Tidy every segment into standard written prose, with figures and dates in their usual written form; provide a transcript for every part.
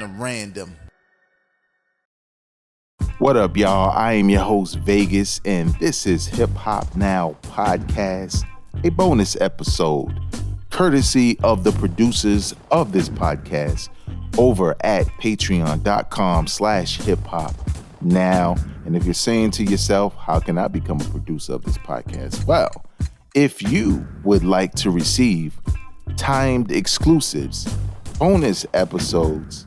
kind of random. What up, y'all? I am your host, Vegas, and this is Hip Hop Now Podcast, a bonus episode, courtesy of the producers of this podcast over at patreon.com/hiphopnow. And if you're saying to yourself, how can I become a producer of this podcast? Well, if you would like to receive timed exclusives, bonus episodes,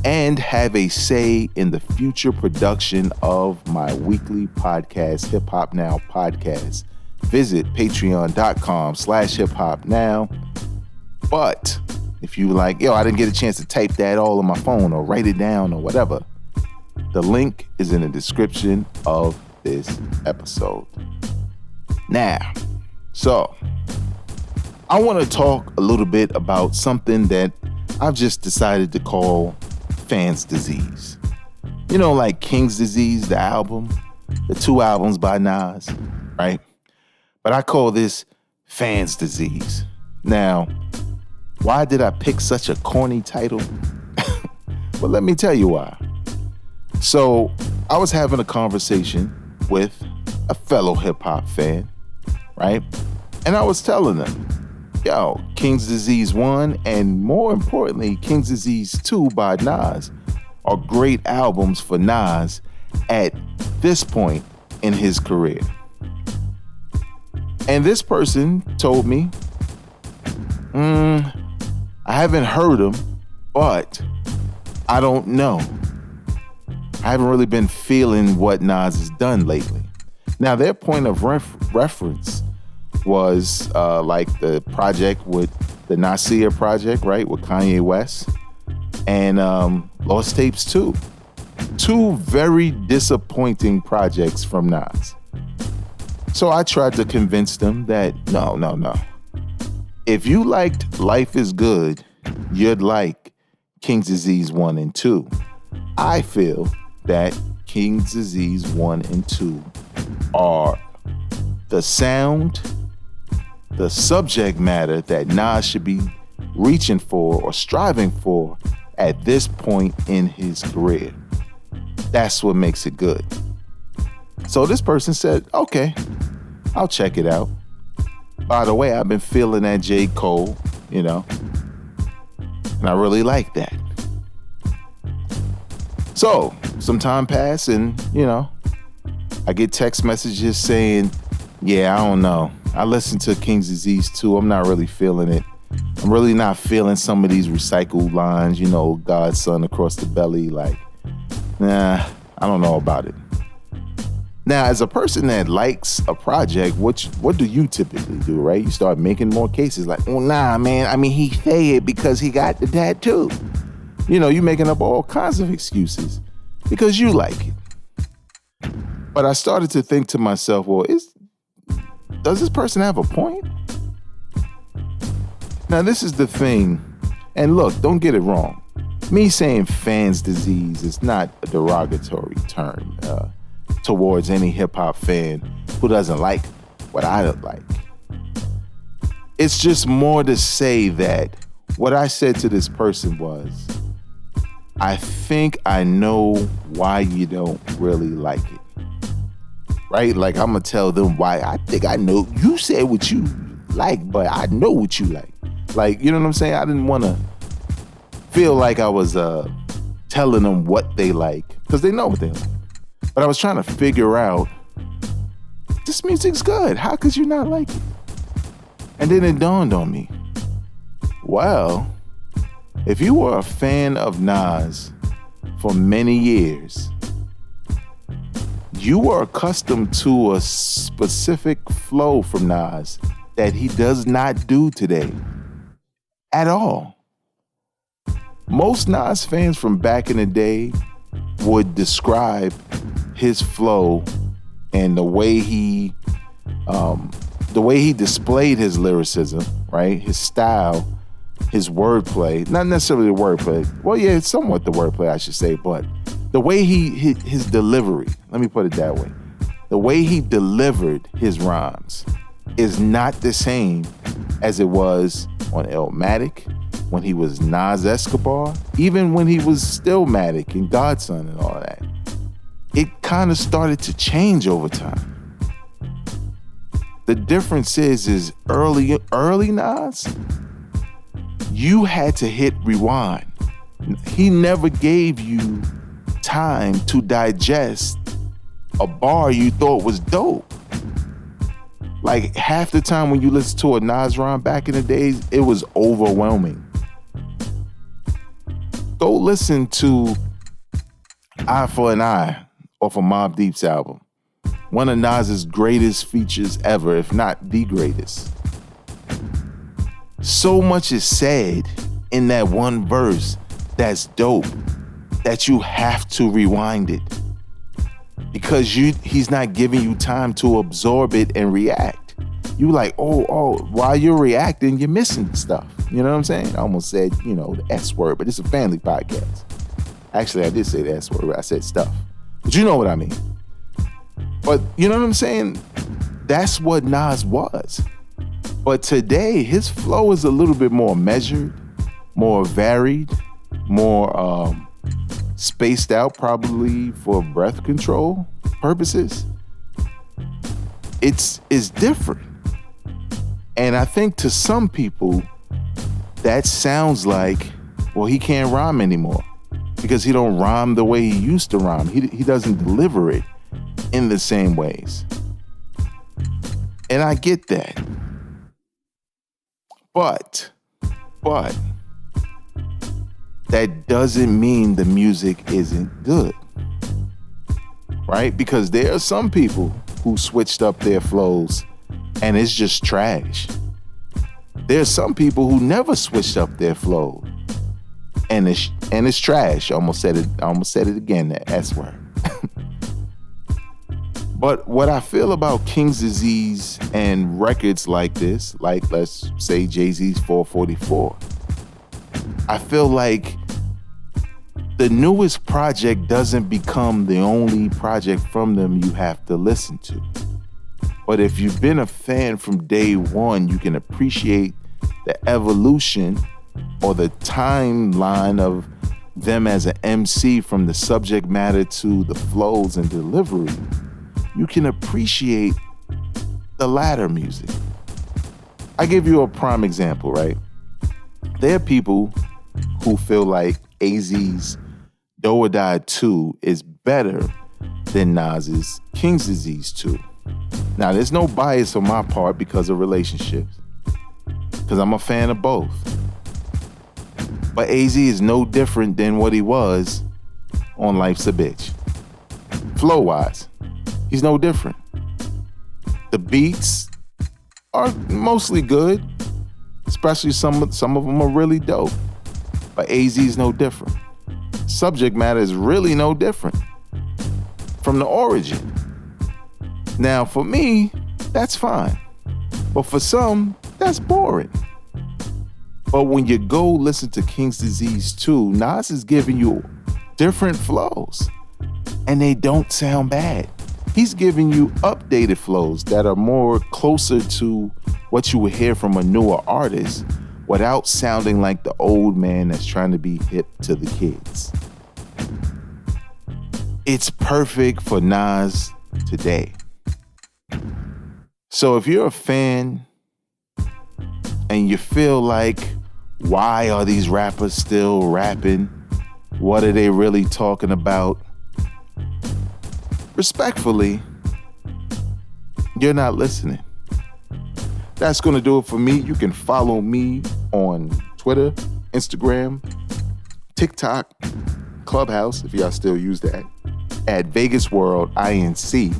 and have a say in the future production of my weekly podcast, Hip Hop Now Podcast, visit patreon.com/hiphopnow. But if you like, I didn't get a chance to type that all on my phone or write it down or whatever, the link is in the description of this episode. Now, so I want to talk a little bit about something that I've just decided to call Fans Disease. You know, like King's Disease, the album, the 2 albums by Nas, right? But I call this Fans Disease. Now, why did I pick such a corny title? Well, let me tell you why. So, I was having a conversation with a fellow hip hop fan, right? And I was telling them, King's Disease 1 and more importantly, King's Disease 2 by Nas are great albums for Nas at this point in his career. And this person told me, I haven't heard them, but I don't know. I haven't really been feeling what Nas has done lately. Now, their point of reference was like the project with the Nasir project, right, with Kanye West, and Lost Tapes 2. 2 very disappointing projects from Nas. So I tried to convince them that no. If you liked Life is Good, you'd like King's Disease 1 and 2. I feel that King's Disease 1 and 2 are the sound, the subject matter that Nas should be reaching for or striving for at this point in his career. That's what makes it good. So this person said, okay, I'll check it out. By the way, I've been feeling that J. Cole, and I really like that. So some time passed and, I get text messages saying, I don't know. I listened to King's Disease 2. I'm not really feeling it. I'm really not feeling some of these recycled lines, God's son across the belly. Like, I don't know about it. Now, as a person that likes a project, what do you typically do, right? You start making more cases like, man. I mean, he say it because he got the tattoo. You making up all kinds of excuses because you like it. But I started to think to myself, does this person have a point? Now, this is the thing. And look, don't get it wrong. Me saying Fans Disease is not a derogatory term towards any hip hop fan who doesn't like what I like. It's just more to say that what I said to this person was, I think I know why you don't really like it. Right? Like, I'm going to tell them why I think I know. You said what you like, but I know what you like. Like, you know what I'm saying? I didn't want to feel like I was telling them what they like, because they know what they like. But I was trying to figure out, this music's good. How could you not like it? And then it dawned on me, well, if you were a fan of Nas for many years, you were accustomed to a specific flow from Nas that he does not do today at all. Most Nas fans from back in the day would describe his flow and the way he displayed his lyricism, right? His style, his wordplay, not necessarily the wordplay. Well, yeah, it's somewhat the wordplay, I should say, but the way his delivery, let me put it that way. The way he delivered his rhymes is not the same as it was on Illmatic, when he was Nas Escobar, even when he was Stillmatic and Godson and all that. It kind of started to change over time. The difference is early Nas, you had to hit rewind. He never gave you time to digest a bar you thought was dope. Like half the time when you listen to a Nas rhyme back in the days, it was overwhelming. Go listen to Eye for an Eye off of Mobb Deep's album. One of Nas's greatest features ever, if not the greatest. So much is said in that one verse that's dope that you have to rewind it. Because he's not giving you time to absorb it and react. You like, oh, while you're reacting, you're missing stuff. You know what I'm saying? I almost said, the S word, but it's a family podcast. Actually, I did say the S word, I said stuff. But you know what I mean. But you know what I'm saying? That's what Nas was. But today, his flow is a little bit more measured, more varied, more spaced out, probably for breath control purposes. It's different. And I think to some people, that sounds like, well, he can't rhyme anymore because he don't rhyme the way he used to rhyme. He doesn't deliver it in the same ways. And I get that. But that doesn't mean the music isn't good, right? Because there are some people who switched up their flows and it's just trash. There's some people who never switched up their flow and it's trash. I almost said it again, that S word. But what I feel about King's Disease and records like this, like let's say Jay-Z's 444, I feel like the newest project doesn't become the only project from them you have to listen to. But if you've been a fan from day one, you can appreciate the evolution or the timeline of them as an MC, from the subject matter to the flows and delivery. You can appreciate the latter music. I give you a prime example, right? There are people who feel like AZ's Do or Die 2 is better than Nas's King's Disease 2. Now, there's no bias on my part because of relationships, because I'm a fan of both. But AZ is no different than what he was on Life's a Bitch. Flow-wise, he's no different. The beats are mostly good, especially some of them are really dope. But AZ is no different. Subject matter is really no different from the origin. Now, for me, that's fine. But for some, that's boring. But when you go listen to King's Disease 2, Nas is giving you different flows, and they don't sound bad. He's giving you updated flows that are more closer to what you would hear from a newer artist without sounding like the old man that's trying to be hip to the kids. It's perfect for Nas today. So if you're a fan and you feel like, why are these rappers still rapping? What are they really talking about? Respectfully, you're not listening. That's going to do it for me. You can follow me on Twitter, Instagram, TikTok, Clubhouse, if y'all still use that, at Vegas World INC.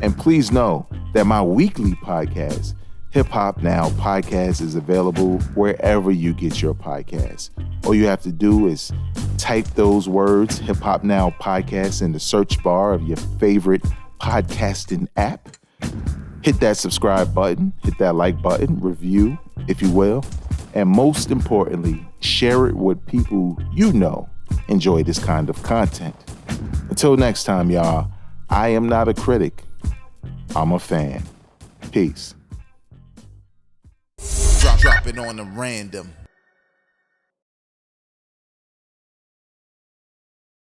And please know that my weekly podcast, Hip Hop Now Podcast, is available wherever you get your podcasts. All you have to do is type those words, Hip Hop Now Podcast, in the search bar of your favorite podcasting app. Hit that subscribe button, hit that like button, review, if you will. And most importantly, share it with people you know enjoy this kind of content. Until next time, y'all, I am not a critic. I'm a fan. Peace. drop it on the random.